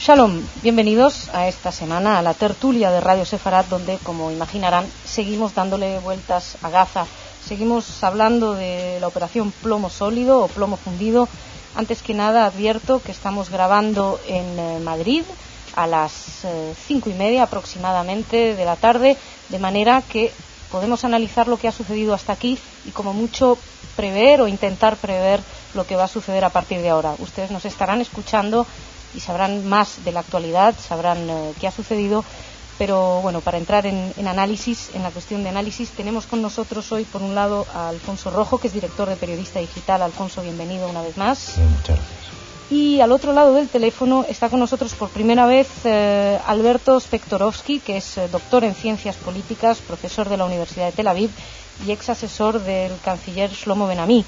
Shalom, bienvenidos a esta semana a la tertulia de Radio Sefarad, donde, como imaginarán, seguimos dándole vueltas a Gaza. Seguimos hablando de la operación plomo sólido o plomo fundido. Antes que nada, advierto que estamos grabando en Madrid a las 5:30 aproximadamente de la tarde, de manera que podemos analizar lo que ha sucedido hasta aquí y, como mucho, prever o intentar prever lo que va a suceder a partir de ahora. Ustedes nos estarán escuchando y sabrán más de la actualidad, sabrán qué ha sucedido, pero bueno, para entrar en análisis, en la cuestión de análisis, tenemos con nosotros hoy, por un lado, a Alfonso Rojo, que es director de Periodista Digital. Alfonso, bienvenido una vez más. Sí, muchas gracias. Y al otro lado del teléfono está con nosotros por primera vez Alberto Spektorovsky, que es doctor en Ciencias Políticas, profesor de la Universidad de Tel Aviv y ex asesor del canciller Shlomo Ben-Ami.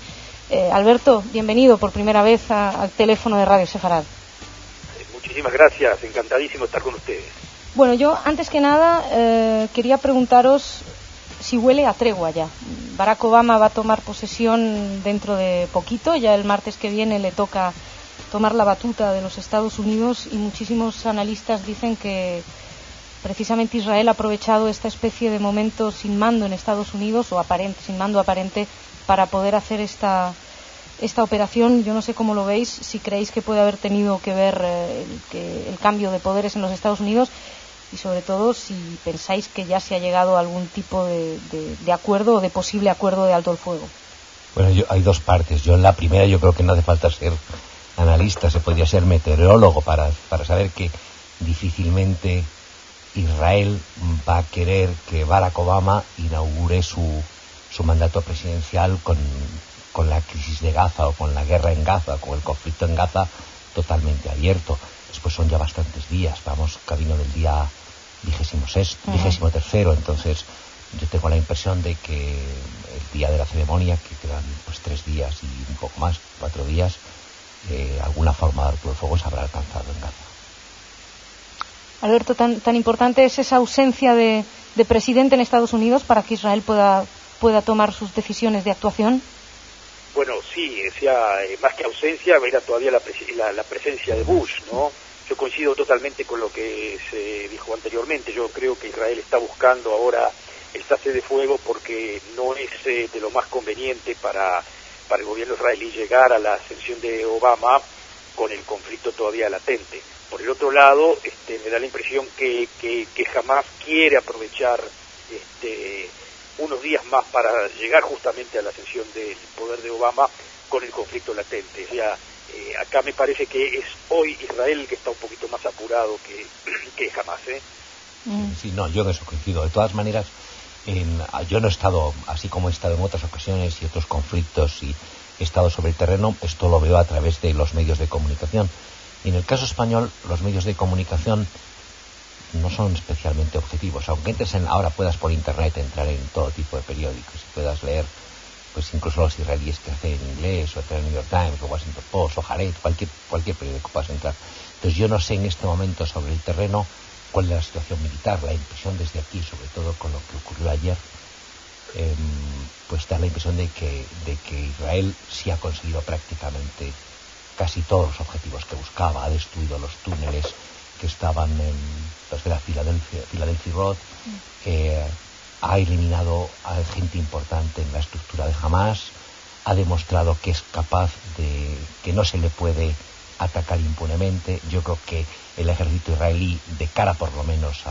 Alberto, bienvenido por primera vez al teléfono de Radio Sefarad. Muchísimas gracias, encantadísimo estar con ustedes. Bueno, yo antes que nada quería preguntaros si huele a tregua ya. Barack Obama va a tomar posesión dentro de poquito, ya el martes que viene le toca tomar la batuta de los Estados Unidos, y muchísimos analistas dicen que precisamente Israel ha aprovechado esta especie de momento sin mando en Estados Unidos, o sin mando aparente, para poder hacer esta operación. Yo no sé cómo lo veis, si creéis que puede haber tenido que ver el cambio de poderes en los Estados Unidos, y sobre todo si pensáis que ya se ha llegado a algún tipo de acuerdo o de posible acuerdo de alto el fuego. Bueno, hay dos partes. Yo en la primera, yo creo que no hace falta ser analista, se podría ser meteorólogo para saber que difícilmente Israel va a querer que Barack Obama inaugure su mandato presidencial con la crisis de Gaza, o con la guerra en Gaza, con el conflicto en Gaza totalmente abierto. Después son ya bastantes días, vamos camino del día 23º, entonces yo tengo la impresión de que el día de la ceremonia, que quedan pues 3 días y un poco más, 4 días, alguna forma de alto el fuego se habrá alcanzado en Gaza. Alberto, tan importante es esa ausencia de presidente en Estados Unidos para que Israel pueda tomar sus decisiones de actuación. Bueno, sí, más que ausencia, era todavía la presencia de Bush, ¿no? Yo coincido totalmente con lo que se dijo anteriormente. Yo creo que Israel está buscando ahora el cese de fuego porque no es de lo más conveniente para el gobierno israelí llegar a la ascensión de Obama con el conflicto todavía latente. Por el otro lado, me da la impresión que Hamás quiere aprovechar unos días más para llegar justamente a la ascensión del poder de Obama con el conflicto latente. O sea, acá me parece que es hoy Israel que está un poquito más apurado que Hamás, ¿eh? Sí, no, yo de eso coincido. De todas maneras, yo no he estado, así como he estado en otras ocasiones y otros conflictos, y he estado sobre el terreno, esto lo veo a través de los medios de comunicación. Y en el caso español, los medios de comunicación no son especialmente objetivos. Aunque ahora puedas por internet entrar en todo tipo de periódicos y puedas leer, pues incluso los israelíes que hacen en inglés, o el New York Times, o Washington Post, o Haaretz, cualquier periódico puedas entrar. Entonces yo no sé en este momento sobre el terreno cuál es la situación militar. La impresión desde aquí, sobre todo con lo que ocurrió ayer, pues da la impresión de que Israel sí ha conseguido prácticamente casi todos los objetivos que buscaba. Ha destruido los túneles que estaban en los de la Philadelphia Road, ha eliminado a gente importante en la estructura de Hamás, ha demostrado que es capaz de que no se le puede atacar impunemente. Yo creo que el ejército israelí, de cara por lo menos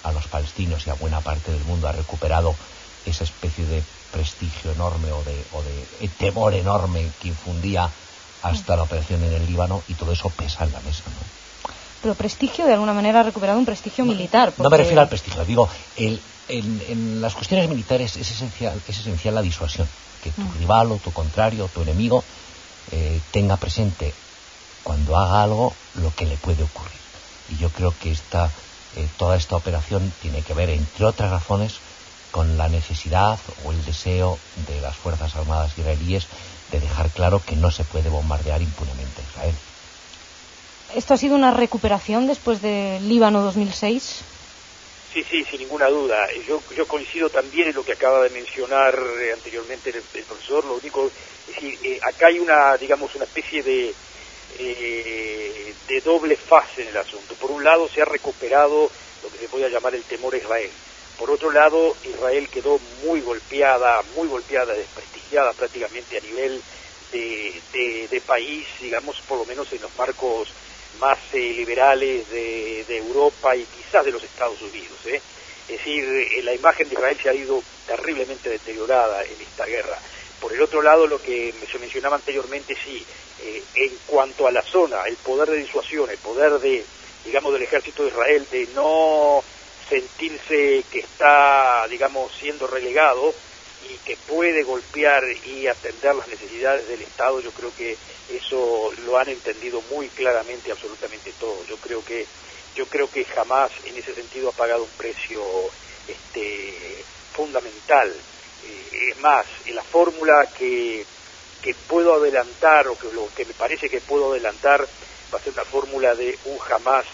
a los palestinos y a buena parte del mundo, ha recuperado esa especie de prestigio enorme o de temor enorme que infundía hasta la operación en el Líbano, y todo eso pesa en la mesa, ¿no? Pero prestigio, de alguna manera, ha recuperado un prestigio militar. No me refiero al prestigio, digo, en las cuestiones militares es esencial la disuasión, que tu rival o tu contrario o tu enemigo tenga presente, cuando haga algo, lo que le puede ocurrir. Y yo creo que toda esta operación tiene que ver, entre otras razones, con la necesidad o el deseo de las Fuerzas Armadas israelíes de dejar claro que no se puede bombardear impunemente a Israel. ¿Esto ha sido una recuperación después del Líbano 2006? Sí, sin ninguna duda. Yo coincido también en lo que acaba de mencionar anteriormente el profesor. Lo único, es decir, acá hay una especie de de doble fase en el asunto. Por un lado se ha recuperado lo que se podría llamar el temor a Israel. Por otro lado, Israel quedó muy golpeada, desprestigiada prácticamente a nivel de país, digamos, por lo menos en los marcos más liberales de Europa y quizás de los Estados Unidos. Es decir, la imagen de Israel se ha ido terriblemente deteriorada en esta guerra. Por el otro lado, lo que se mencionaba anteriormente, sí, en cuanto a la zona, el poder de disuasión, el poder del ejército de Israel de no sentirse que está, siendo relegado y que puede golpear y atender las necesidades del Estado, yo creo que eso lo han entendido muy claramente, absolutamente todos. Yo creo que jamás en ese sentido ha pagado un precio fundamental. Es más, la fórmula que puedo adelantar, o que lo que me parece que puedo adelantar, va a ser una fórmula de un Hamás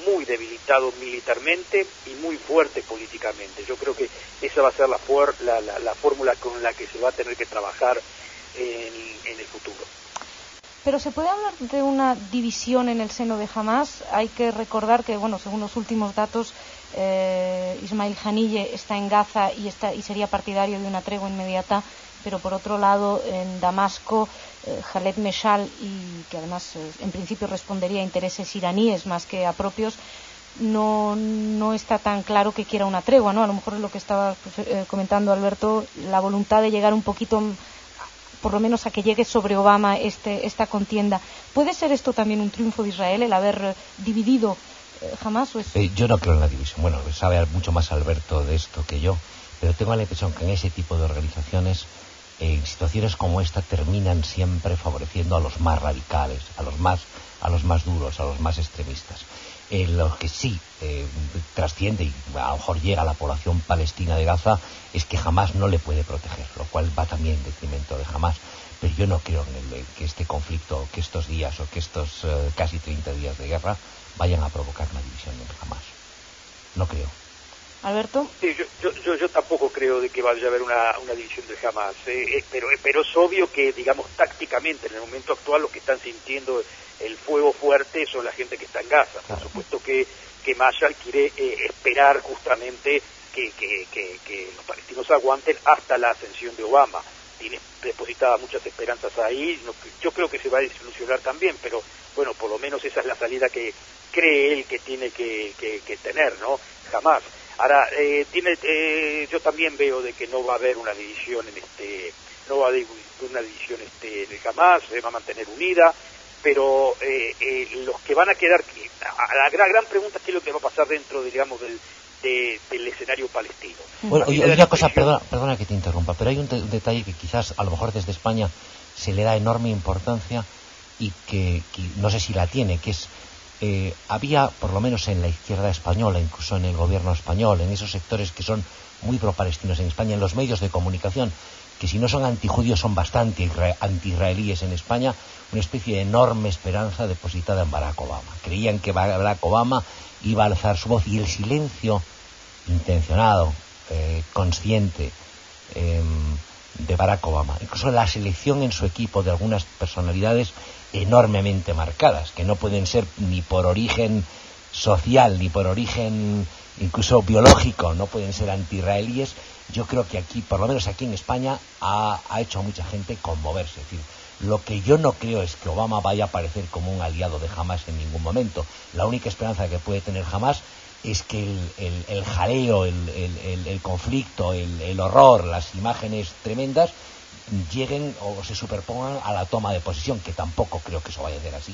muy debilitado militarmente y muy fuerte políticamente. Yo creo que esa va a ser la fórmula con la que se va a tener que trabajar en el futuro. Pero ¿se puede hablar de una división en el seno de Hamás? Hay que recordar que, según los últimos datos, Ismail Haniyeh está en Gaza y sería partidario de una tregua inmediata, pero por otro lado, en Damasco, Khaled Meshal, y que además en principio respondería a intereses iraníes más que a propios, no está tan claro que quiera una tregua, ¿no? A lo mejor es lo que estaba comentando Alberto, la voluntad de llegar un poquito, por lo menos a que llegue sobre Obama esta contienda. ¿Puede ser esto también un triunfo de Israel, el haber dividido Hamás? Yo no creo en la división. Bueno, sabe mucho más Alberto de esto que yo, pero tengo la impresión que en ese tipo de organizaciones, en situaciones como esta, terminan siempre favoreciendo a los más radicales, a los más duros, a los más extremistas. Lo que sí trasciende y a lo mejor llega a la población palestina de Gaza es que Hamás no le puede proteger, lo cual va también en detrimento de Hamás. Pero yo no creo que este conflicto, que estos días o que estos casi 30 días de guerra vayan a provocar una división en Hamás. No creo. Alberto. Sí, yo tampoco creo de que vaya a haber una división de Hamás, pero es obvio que, tácticamente en el momento actual los que están sintiendo el fuego fuerte son la gente que está en Gaza. Por supuesto que Mashal quiere esperar justamente que los palestinos aguanten hasta la ascensión de Obama. Tiene depositada muchas esperanzas ahí. Yo creo que se va a desilusionar también, pero bueno, por lo menos esa es la salida que cree él que tiene que tener, ¿no? Jamás. Ahora, yo también veo de que no va a haber una división no va a haber una división de Hamás, se va a mantener unida, pero los que van a quedar, la gran pregunta es qué es lo que va a pasar dentro, del escenario palestino. Bueno, y una cosa, perdona que te interrumpa, pero hay un detalle que quizás a lo mejor desde España se le da enorme importancia y que no sé si la tiene, que es había, por lo menos en la izquierda española, incluso en el gobierno español, en esos sectores que son muy pro-palestinos en España, en los medios de comunicación, que si no son antijudíos son bastante anti-israelíes en España, una especie de enorme esperanza depositada en Barack Obama. Creían que Barack Obama iba a alzar su voz, y el silencio intencionado, consciente, de Barack Obama, incluso la selección en su equipo de algunas personalidades enormemente marcadas, que no pueden ser ni por origen social ni por origen incluso biológico, no pueden ser anti-israelíes. Yo creo que aquí, por lo menos aquí en España, ha hecho a mucha gente conmoverse. Es decir, lo que yo no creo es que Obama vaya a aparecer como un aliado de Hamás en ningún momento. La única esperanza que puede tener Hamás es que el jaleo, el conflicto, el horror, las imágenes tremendas lleguen o se superpongan a la toma de posesión, que tampoco creo que eso vaya a ser así.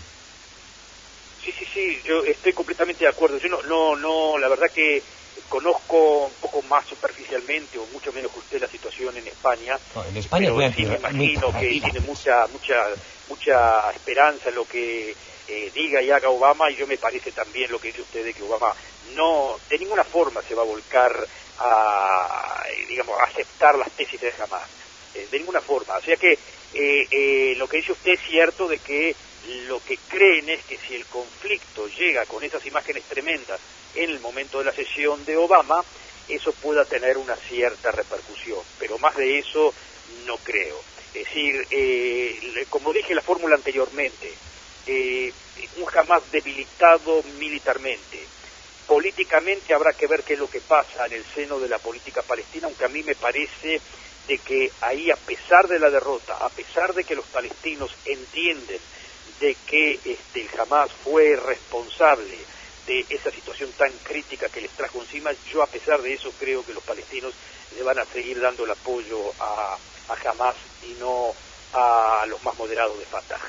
Sí, yo estoy completamente de acuerdo. Yo no, la verdad que conozco un poco más superficialmente o mucho menos que usted la situación en España. No, en España pero sí me imagino que tiene mucha esperanza en lo que diga y haga Obama, y yo me parece también lo que dice usted de que Obama no de ninguna forma se va a volcar a aceptar las tesis de Hamás, de ninguna forma. O sea que lo que dice usted es cierto, de que lo que creen es que si el conflicto llega con esas imágenes tremendas en el momento de la sesión de Obama, eso pueda tener una cierta repercusión, pero más de eso no creo. Es decir, como dije la fórmula anteriormente, un Hamás debilitado militarmente. Políticamente habrá que ver qué es lo que pasa en el seno de la política palestina, aunque a mí me parece de que ahí, a pesar de la derrota, a pesar de que los palestinos entienden de que el Hamás fue responsable de esa situación tan crítica que les trajo encima, yo a pesar de eso creo que los palestinos le van a seguir dando el apoyo a Hamás y no a los más moderados de Fatah.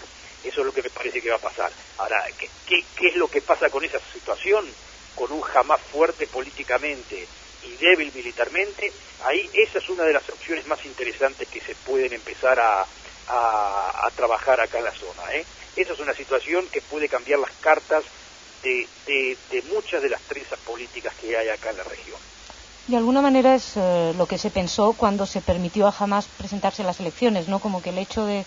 Eso es lo que me parece que va a pasar. Ahora, ¿qué es lo que pasa con esa situación? Con un Hamás fuerte políticamente y débil militarmente, ahí esa es una de las opciones más interesantes que se pueden empezar a trabajar acá en la zona. Esa es una situación que puede cambiar las cartas de muchas de las trenzas políticas que hay acá en la región. De alguna manera es lo que se pensó cuando se permitió a Hamás presentarse a las elecciones, ¿no? Como que el hecho de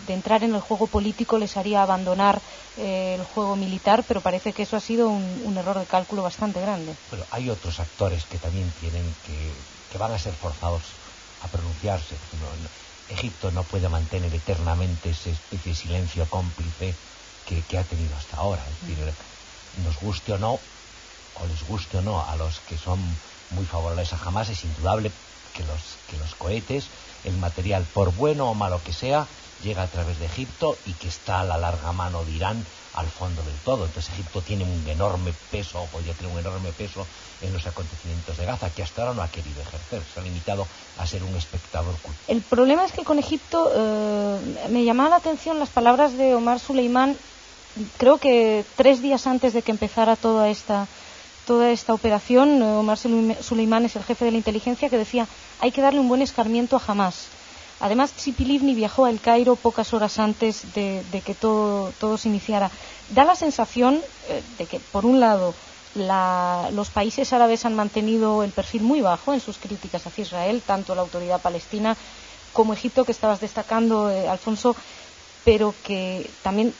entrar en el juego político les haría abandonar el juego militar, pero parece que eso ha sido un error de cálculo bastante grande. Pero hay otros actores que también tienen que van a ser forzados a pronunciarse. Egipto no puede mantener eternamente esa especie de silencio cómplice que ha tenido hasta ahora. Es decir, nos guste o no, o les guste o no, a los que son muy favorables a Hamás, es indudable que los cohetes, el material, por bueno o malo que sea, llega a través de Egipto y que está a la larga mano de Irán al fondo del todo. Entonces Egipto tiene un enorme peso, o podría tener un enorme peso en los acontecimientos de Gaza, que hasta ahora no ha querido ejercer, se ha limitado a ser un espectador culto. El problema es que con Egipto me llamaba la atención las palabras de Omar Suleimán, creo que 3 días antes de que empezara toda esta operación. Omar Suleimán es el jefe de la inteligencia, que decía: hay que darle un buen escarmiento a Hamás. Además, Tzipi Livni viajó a El Cairo pocas horas antes de que todo se iniciara. Da la sensación de que, por un lado, los países árabes han mantenido el perfil muy bajo en sus críticas hacia Israel, tanto la autoridad palestina como Egipto, que estabas destacando, Alfonso, pero que también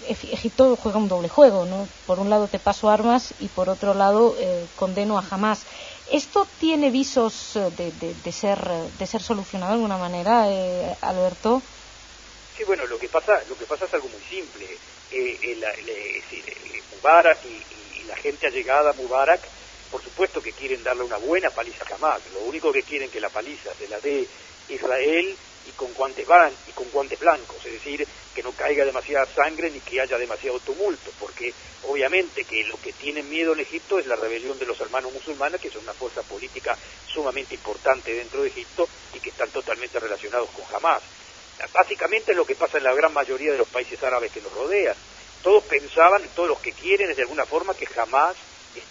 Egipto juega un doble juego, ¿no? Por un lado te paso armas y por otro lado condeno a Hamás. ¿Esto tiene visos de ser solucionado de alguna manera, Alberto? Sí, bueno, lo que pasa es algo muy simple. Mubarak y la gente allegada a Mubarak, por supuesto que quieren darle una buena paliza a Hamás. Lo único que quieren que la paliza se la dé Israel y con guantes blancos, es decir, que no caiga demasiada sangre ni que haya demasiado tumulto, porque obviamente que lo que tienen miedo en Egipto es la rebelión de los hermanos musulmanes, que son una fuerza política sumamente importante dentro de Egipto y que están totalmente relacionados con Hamás. Básicamente es lo que pasa en la gran mayoría de los países árabes que los rodean. Todos pensaban, todos los que quieren es de alguna forma que Hamás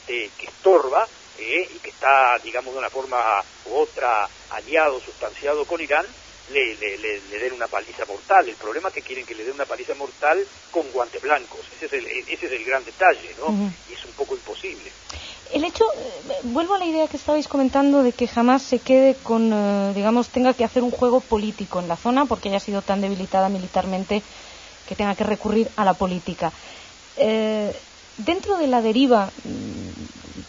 que estorba y que está, digamos, de una forma u otra aliado, sustanciado con Irán, le den una paliza mortal. El problema es que quieren que le den una paliza mortal con guantes blancos. Ese es el gran detalle, ¿no? Uh-huh. Y es un poco imposible. El hecho, vuelvo a la idea que estabais comentando de que Hamás se quede con, tenga que hacer un juego político en la zona porque haya sido tan debilitada militarmente que tenga que recurrir a la política. Dentro de la deriva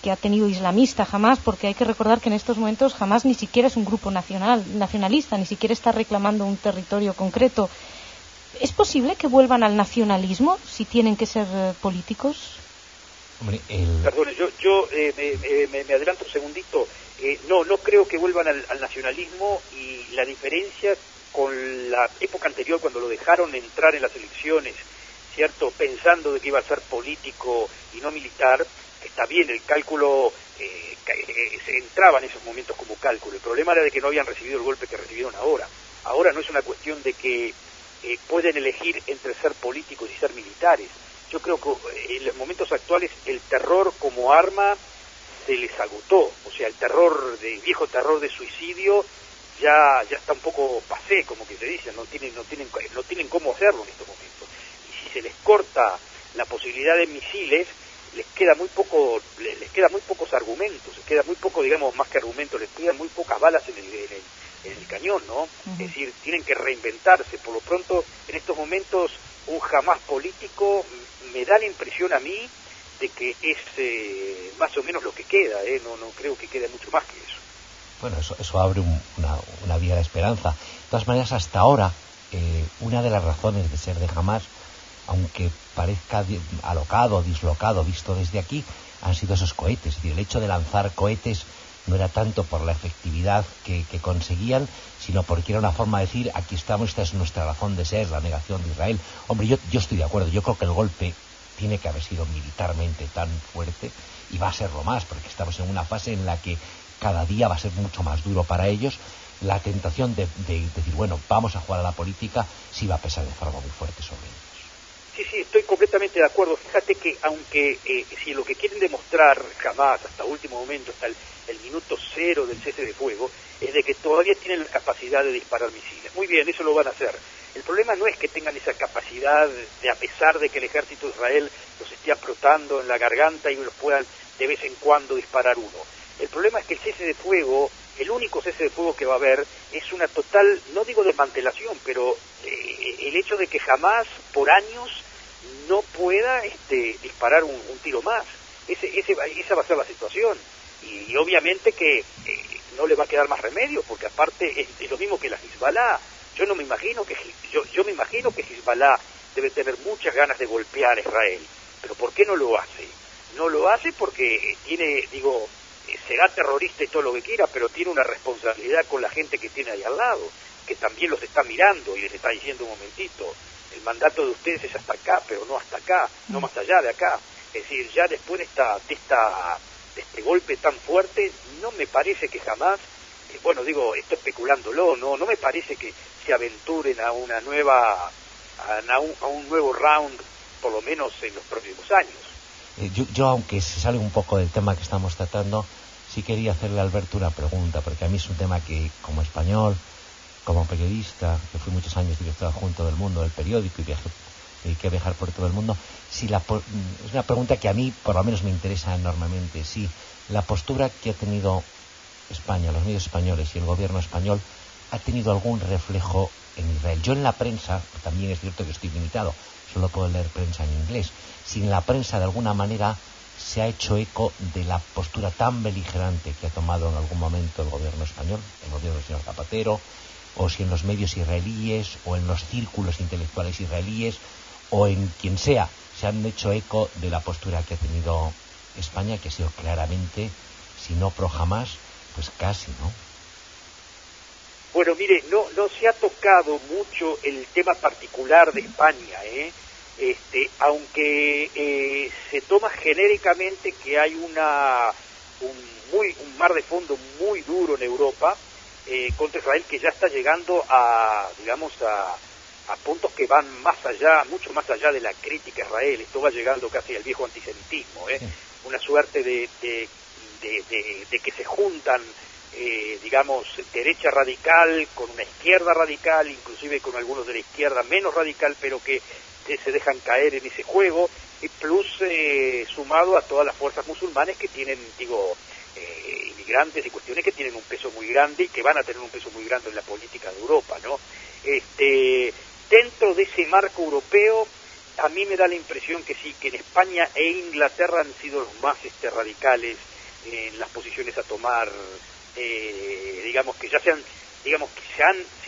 que ha tenido islamista Hamás, porque hay que recordar que en estos momentos Hamás ni siquiera es un grupo nacionalista, ni siquiera está reclamando un territorio concreto. ¿Es posible que vuelvan al nacionalismo si tienen que ser políticos? Hombre, Perdón, yo me adelanto un segundito. No creo que vuelvan al nacionalismo, y la diferencia con la época anterior, cuando lo dejaron entrar en las elecciones, ¿cierto?, pensando de que iba a ser político y no militar, que está bien, el cálculo se entraba en esos momentos como cálculo. El problema era de que no habían recibido el golpe que recibieron ahora. Ahora no es una cuestión de que pueden elegir entre ser políticos y ser militares. Yo creo que en los momentos actuales el terror como arma se les agotó. O sea, el viejo terror de suicidio ya está un poco pasé, como que se dice, no tienen cómo hacerlo en estos momentos. Y si se les corta la posibilidad de misiles, les queda muy pocos argumentos, les queda muy poco, digamos, más que argumentos, les quedan muy pocas balas en el cañón, ¿no? Uh-huh. Es decir, tienen que reinventarse. Por lo pronto, en estos momentos, un Hamás político me da la impresión a mí de que es más o menos lo que queda, no creo que quede mucho más que eso. Bueno, eso abre una vía de esperanza. De todas maneras, hasta ahora, una de las razones de ser de Hamás aunque parezca alocado, dislocado, visto desde aquí, han sido esos cohetes. Es decir, el hecho de lanzar cohetes no era tanto por la efectividad que conseguían, sino porque era una forma de decir, aquí estamos, esta es nuestra razón de ser, la negación de Israel. Hombre, yo estoy de acuerdo, yo creo que el golpe tiene que haber sido militarmente tan fuerte, y va a serlo más, porque estamos en una fase en la que cada día va a ser mucho más duro para ellos. La tentación de decir, bueno, vamos a jugar a la política, sí va a pesar de forma muy fuerte sobre ellos. Sí, estoy completamente de acuerdo. Fíjate que aunque si lo que quieren demostrar jamás, hasta último momento, hasta el minuto cero del cese de fuego, es de que todavía tienen la capacidad de disparar misiles. Muy bien, eso lo van a hacer. El problema no es que tengan esa capacidad de, a pesar de que el ejército de Israel los esté aprotando en la garganta y los puedan de vez en cuando disparar uno. El problema es que el cese de fuego, el único cese de fuego que va a haber, es una total, no digo desmantelación, pero el hecho de que jamás, por años, no pueda disparar un tiro más. Esa va a ser la situación. Y obviamente que no le va a quedar más remedio, porque aparte es lo mismo que la Hezbollah. Yo me imagino que Hezbollah debe tener muchas ganas de golpear a Israel, pero ¿por qué no lo hace? No lo hace porque será terrorista y todo lo que quiera, pero tiene una responsabilidad con la gente que tiene ahí al lado, que también los está mirando y les está diciendo un momentito, el mandato de ustedes es hasta acá, pero no hasta acá, no más allá de acá. Es decir, ya después de este golpe tan fuerte, no me parece que jamás, estoy especulándolo, no me parece que se aventuren a una nueva, a un nuevo round, por lo menos en los próximos años. Yo, aunque se sale un poco del tema que estamos tratando, sí quería hacerle a Alberto una pregunta, porque a mí es un tema que, como español, como periodista, que fui muchos años director adjunto del Mundo, del periódico, y dediqué a viajar por todo el mundo, es una pregunta que a mí, por lo menos, me interesa enormemente. Si la postura que ha tenido España, los medios españoles y el gobierno español, ha tenido algún reflejo en Israel. Yo en la prensa, también es cierto que estoy limitado, solo puedo leer prensa en inglés, si en la prensa de alguna manera se ha hecho eco de la postura tan beligerante que ha tomado en algún momento el gobierno español, el gobierno del señor Zapatero, o si en los medios israelíes, o en los círculos intelectuales israelíes, o en quien sea, se han hecho eco de la postura que ha tenido España, que ha sido claramente, si no pro Hamás, pues casi, ¿no? Bueno, mire, no se ha tocado mucho el tema particular de España, aunque se toma genéricamente que hay un mar de fondo muy duro en Europa contra Israel, que ya está llegando a puntos que van más allá, mucho más allá de la crítica a Israel. Esto va llegando casi al viejo antisemitismo, Sí. Una suerte de que se juntan derecha radical con una izquierda radical, inclusive con algunos de la izquierda menos radical, pero que se dejan caer en ese juego, y plus sumado a todas las fuerzas musulmanes que tienen, inmigrantes y cuestiones que tienen un peso muy grande y que van a tener un peso muy grande en la política de Europa, ¿no? Dentro de ese marco europeo, a mí me da la impresión que sí, que en España e Inglaterra han sido los más radicales en las posiciones a tomar, que ya se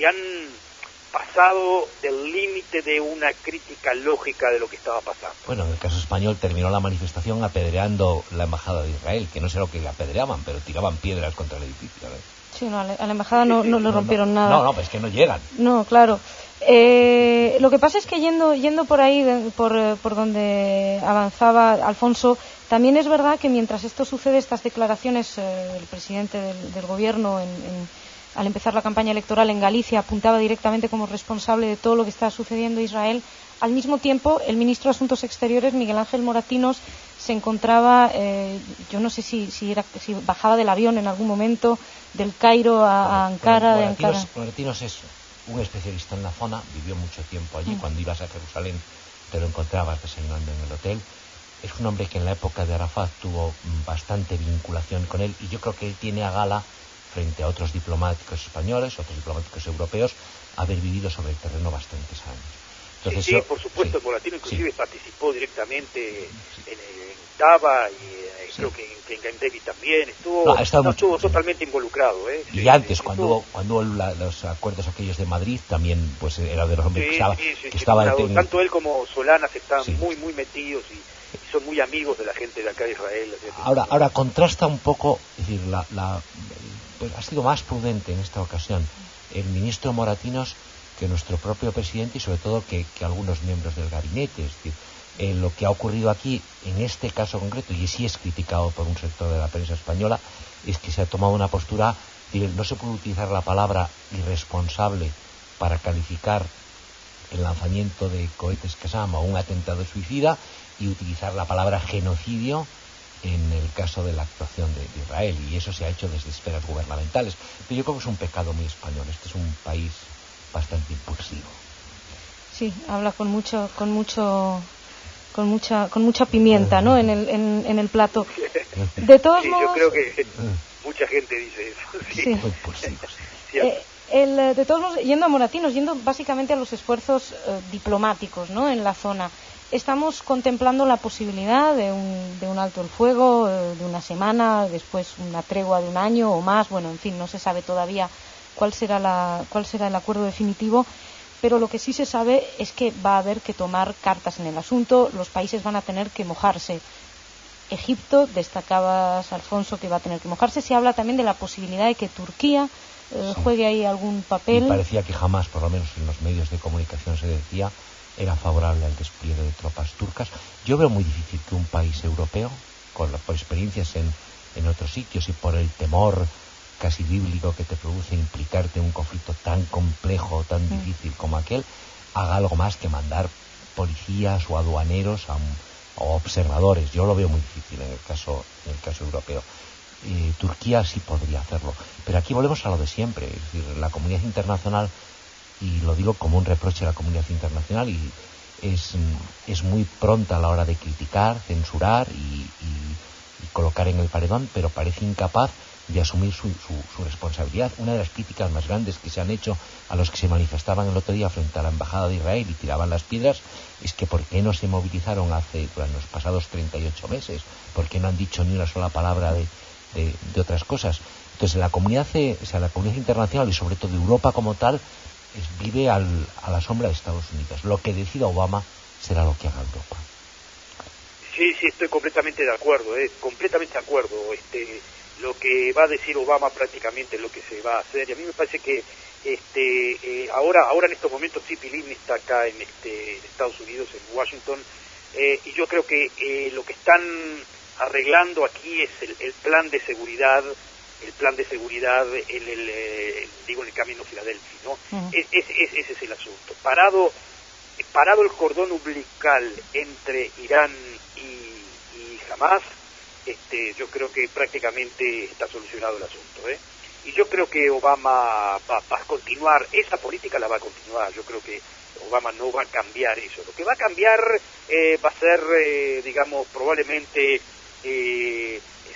han pasado del límite de una crítica lógica de lo que estaba pasando. Bueno, en el caso español terminó la manifestación apedreando la embajada de Israel, que no sé lo que le apedreaban, pero tiraban piedras contra el edificio, ¿no? Sí, no, a la embajada no le rompieron nada. No, pues es que no llegan. No, claro. Lo que pasa es que yendo por ahí, por donde avanzaba Alfonso, también es verdad que mientras esto sucede, estas declaraciones del presidente del gobierno al empezar la campaña electoral en Galicia apuntaba directamente como responsable de todo lo que está sucediendo en Israel. Al mismo tiempo, el ministro de Asuntos Exteriores, Miguel Ángel Moratinos, se encontraba, yo no sé si bajaba del avión en algún momento, del Cairo a Ankara. Moratinos es un especialista en la zona, vivió mucho tiempo allí. Cuando ibas a Jerusalén te lo encontrabas desayunando en el hotel. Es un hombre que en la época de Arafat tuvo bastante vinculación con él, y yo creo que él tiene a gala, frente a otros diplomáticos españoles, otros diplomáticos europeos, haber vivido sobre el terreno bastantes años. Entonces, sí, por supuesto, sí, Moratino inclusive sí, participó directamente en Taba y sí. creo que en Game David también No, ha estado mucho, estuvo sí. totalmente involucrado, ¿eh? Y Sí, antes, sí, cuando hubo los acuerdos aquellos de Madrid, también pues era de los hombres sí, que estaba, sí, que estaba tanto él como Solanas están sí. muy metidos y son muy amigos de la gente de acá de Israel. Ahora contrasta un poco, es decir, pues ha sido más prudente en esta ocasión el ministro Moratinos que nuestro propio presidente y sobre todo que algunos miembros del gabinete. Es decir, lo que ha ocurrido aquí en este caso concreto, y sí es criticado por un sector de la prensa española, es que se ha tomado una postura, no se puede utilizar la palabra irresponsable para calificar el lanzamiento de cohetes Qassam o un atentado suicida, y utilizar la palabra genocidio en el caso de la actuación de Israel, y eso se ha hecho desde esferas gubernamentales. Pero yo creo que es un pecado muy español. Este es un país bastante impulsivo. Sí, habla con mucha pimienta, ¿no? En el plato. De todos modos, yo creo que mucha gente dice eso. Sí. Muy impulsivo, sí. De todos modos, yendo a Moratinos, yendo básicamente a los esfuerzos diplomáticos, ¿no? En la zona, estamos contemplando la posibilidad de un alto el fuego de una semana, después una tregua de un año o más. Bueno, en fin, no se sabe todavía cuál será el acuerdo definitivo, pero lo que sí se sabe es que va a haber que tomar cartas en el asunto. Los países van a tener que mojarse. Egipto, destacabas, Alfonso, que va a tener que mojarse. Se habla también de la posibilidad de que Turquía juegue ahí algún papel. Y parecía que jamás, por lo menos en los medios de comunicación se decía, era favorable al despliegue de tropas turcas. Yo veo muy difícil que un país europeo, por experiencias en otros sitios y por el temor casi bíblico que te produce implicarte en un conflicto tan complejo, tan difícil como aquel, haga algo más que mandar policías o aduaneros o observadores. Yo lo veo muy difícil en el caso europeo. Turquía sí podría hacerlo, pero aquí volvemos a lo de siempre, es decir, la comunidad internacional, y lo digo como un reproche a la comunidad internacional, y es muy pronta a la hora de criticar, censurar y colocar en el paredón, pero parece incapaz de asumir su responsabilidad. Una de las críticas más grandes que se han hecho a los que se manifestaban el otro día frente a la embajada de Israel y tiraban las piedras es que ¿por qué no se movilizaron durante los pasados 38 meses? ¿Por qué no han dicho ni una sola palabra de otras cosas? Entonces la comunidad internacional y sobre todo Europa como tal vive a la sombra de Estados Unidos. Lo que decida Obama será lo que haga Europa. Sí, estoy completamente de acuerdo, completamente de acuerdo. Lo que va a decir Obama prácticamente es lo que se va a hacer, y a mí me parece que ahora en estos momentos Tzipi Livni está acá en Estados Unidos, en Washington, y yo creo que lo que están arreglando aquí es el plan de seguridad, en el camino Filadelfia, ¿no? Ese es el asunto. Parado el cordón umbilical entre Irán y Hamas, yo creo que prácticamente está solucionado el asunto, y yo creo que Obama va a continuar, esa política la va a continuar. Yo creo que Obama no va a cambiar eso. Lo que va a cambiar va a ser, digamos, probablemente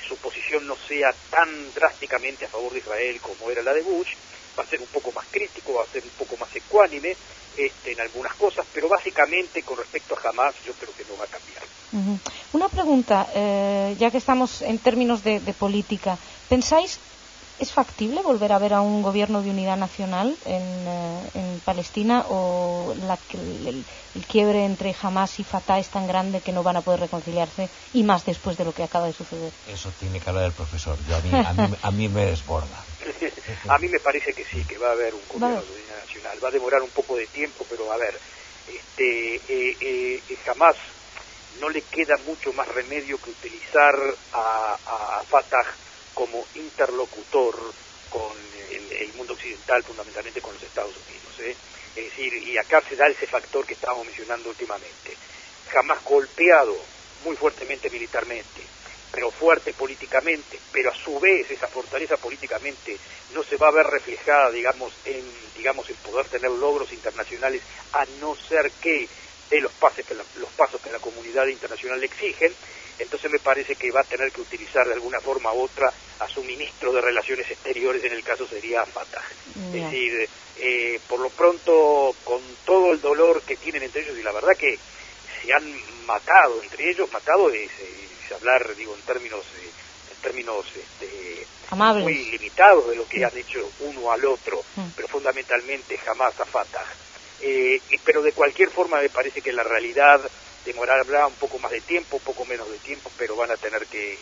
su posición no sea tan drásticamente a favor de Israel como era la de Bush. Va a ser un poco más crítico, va a ser un poco más ecuánime en algunas cosas, pero básicamente con respecto a Hamas yo creo que no va a cambiar. Una pregunta, ya que estamos en términos de política, ¿pensáis es factible volver a ver a un gobierno de unidad nacional en Palestina, o el quiebre entre Hamas y Fatah es tan grande que no van a poder reconciliarse, y más después de lo que acaba de suceder? Eso tiene que hablar el profesor. A mí me desborda. A mí me parece que sí, que va a haber un gobierno de unidad nacional. Va a demorar un poco de tiempo, pero a ver, Hamas no le queda mucho más remedio que utilizar a Fatah como interlocutor con el mundo occidental, fundamentalmente con los Estados Unidos, Es decir, y acá se da ese factor que estábamos mencionando últimamente. Hamas golpeado muy fuertemente militarmente, pero fuerte políticamente, pero a su vez esa fortaleza políticamente no se va a ver reflejada, digamos, en poder tener logros internacionales, a no ser que de los pasos que la comunidad internacional le exigen. entonces me parece que va a tener que utilizar de alguna forma u otra a su ministro de Relaciones Exteriores, en el caso sería Fatah. Es decir, por lo pronto, con todo el dolor que tienen entre ellos, y la verdad que se han matado entre ellos, es hablar, digo, en términos amables, muy limitados de lo que han hecho uno al otro, pero fundamentalmente jamás a Fatah. Pero de cualquier forma me parece que la realidad demorará un poco más de tiempo, un poco menos de tiempo, pero van a tener que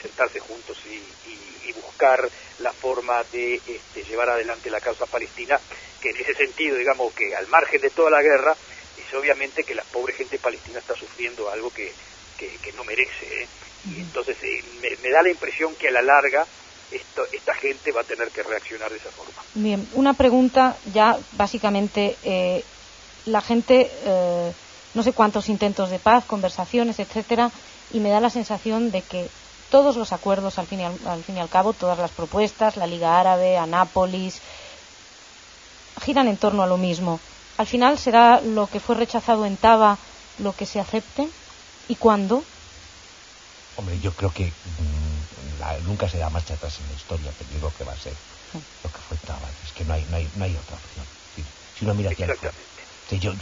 sentarse juntos y buscar la forma de llevar adelante la causa palestina, que en ese sentido, digamos, que al margen de toda la guerra, es obviamente que la pobre gente palestina está sufriendo algo que no merece, y entonces me da la impresión que a la larga esta gente va a tener que reaccionar de esa forma. Bien, una pregunta ya básicamente, la gente, no sé cuántos intentos de paz, conversaciones, etcétera, y me da la sensación de que todos los acuerdos, al fin y al cabo, todas las propuestas, la Liga Árabe, Anápolis, giran en torno a lo mismo. Al final, ¿será lo que fue rechazado en Taba lo que se acepte? ¿Y cuándo? Hombre, yo creo que nunca se da marcha atrás en la historia, pero digo que va a ser lo que fue Taba. Es que no hay otra opción. Si uno mira hacia el futuro. Sí, yo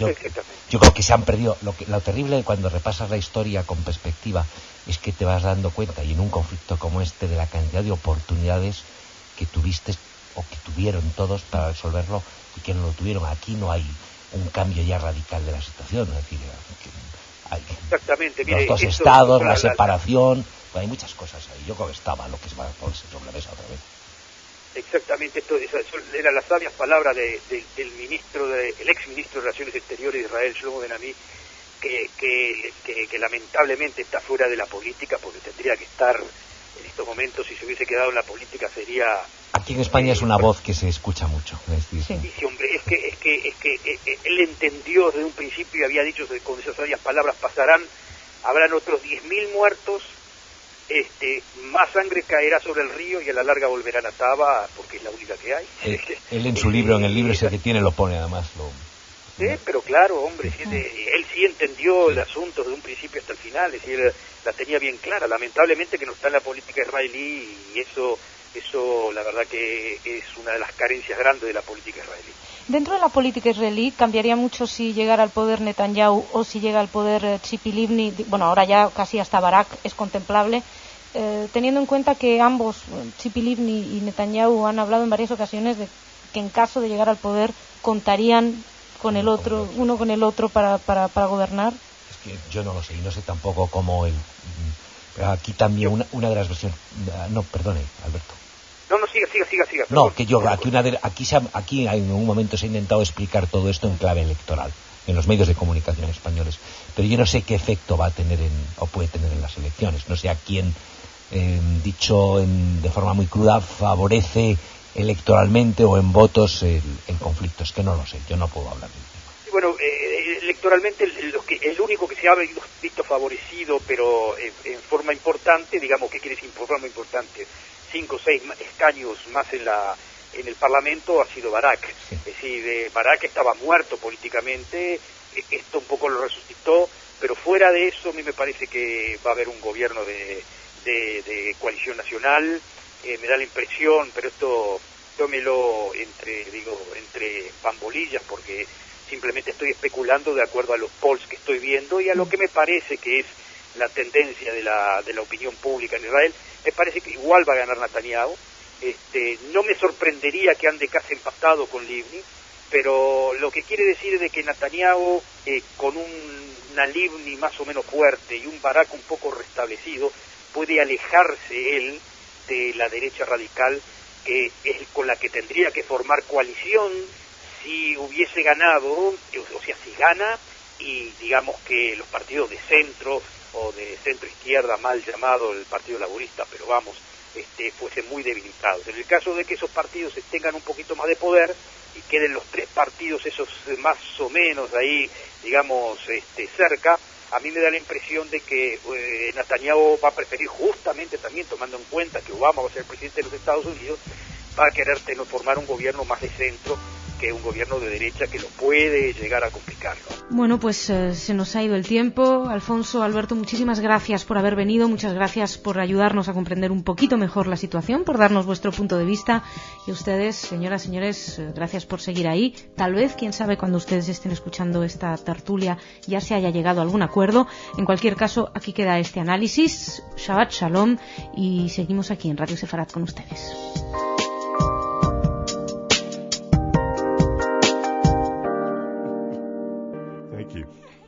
creo que se han perdido. Lo terrible cuando repasas la historia con perspectiva es que te vas dando cuenta, y en un conflicto como este, de la cantidad de oportunidades que tuviste o que tuvieron todos para resolverlo y que no lo tuvieron. Aquí no hay un cambio ya radical de la situación, es decir, hay exactamente, los dos estados, la separación, hay muchas cosas ahí. Yo creo que estaba lo que se va a ponerse sobre la mesa otra vez. Exactamente, eso eran las sabias palabras del el ex ministro de Relaciones Exteriores de Israel, Shlomo Ben-Ami, que lamentablemente está fuera de la política, porque tendría que estar en estos momentos. Si se hubiese quedado en la política sería... Aquí en España es una voz que se escucha mucho. Sí, hombre, es que él entendió desde un principio y había dicho con esas sabias palabras: habrán otros 10.000 muertos, más sangre caerá sobre el río y a la larga volverán a Taba, porque es la única que hay. Él en su libro, en el libro ese que tiene, lo pone además. Pero claro, hombre, él sí entendió el asunto desde un principio hasta el final, es decir, la tenía bien clara. Lamentablemente que no está en la política israelí, y eso la verdad que es una de las carencias grandes de la política israelí. Dentro de la política israelí, ¿cambiaría mucho si llegara al poder Netanyahu o si llega al poder Tzipi Livni? Bueno, ahora ya casi hasta Barak es contemplable, teniendo en cuenta que ambos, Tzipi Livni y Netanyahu, han hablado en varias ocasiones de que en caso de llegar al poder contarían con el otro, uno con el otro para gobernar. Es que yo no lo sé, y no sé tampoco cómo pero aquí también una de las versiones... No, perdone, Alberto. No, siga. No, que yo, aquí en un momento se ha intentado explicar todo esto en clave electoral, en los medios de comunicación españoles, pero yo no sé qué efecto va a tener o puede tener en las elecciones. No sé a quién, dicho de forma muy cruda, favorece electoralmente o en votos en conflictos, que no lo sé, yo no puedo hablar de eso. Bueno, electoralmente el único que se ha visto favorecido, pero en forma importante, digamos, ¿qué quiere decir por forma importante? 5 o 6 escaños más en el Parlamento ha sido Barak. Sí. Es decir, Barak estaba muerto políticamente, esto un poco lo resucitó, pero fuera de eso a mí me parece que va a haber un gobierno de coalición nacional. Me da la impresión, pero esto tómelo entre bambolillas, porque simplemente estoy especulando de acuerdo a los polls que estoy viendo y a lo que me parece que es la tendencia de la opinión pública en Israel. Me parece que igual va a ganar Netanyahu. No me sorprendería que ande casi empatado con Livni, pero lo que quiere decir es de que Netanyahu, con una Livni más o menos fuerte y un Barak un poco restablecido, puede alejarse él de la derecha radical, que es con la que tendría que formar coalición si hubiese ganado, o sea, si gana, y digamos que los partidos de centro o de centro izquierda, mal llamado el Partido Laborista, pero vamos, fuesen muy debilitados. En el caso de que esos partidos tengan un poquito más de poder y queden los 3 partidos esos más o menos ahí, digamos, cerca, a mí me da la impresión de que Netanyahu va a preferir, justamente también tomando en cuenta que Obama va a ser el presidente de los Estados Unidos, va a querer formar un gobierno más de centro, que es un gobierno de derecha que lo puede llegar a complicar, ¿no? Bueno, pues se nos ha ido el tiempo. Alfonso, Alberto, muchísimas gracias por haber venido, muchas gracias por ayudarnos a comprender un poquito mejor la situación, por darnos vuestro punto de vista. Y a ustedes, señoras, señores, gracias por seguir ahí. Tal vez, quién sabe, cuando ustedes estén escuchando esta tertulia ya se haya llegado a algún acuerdo. En cualquier caso, aquí queda este análisis. Shabbat Shalom, y seguimos aquí en Radio Sefarat con ustedes. Thank you.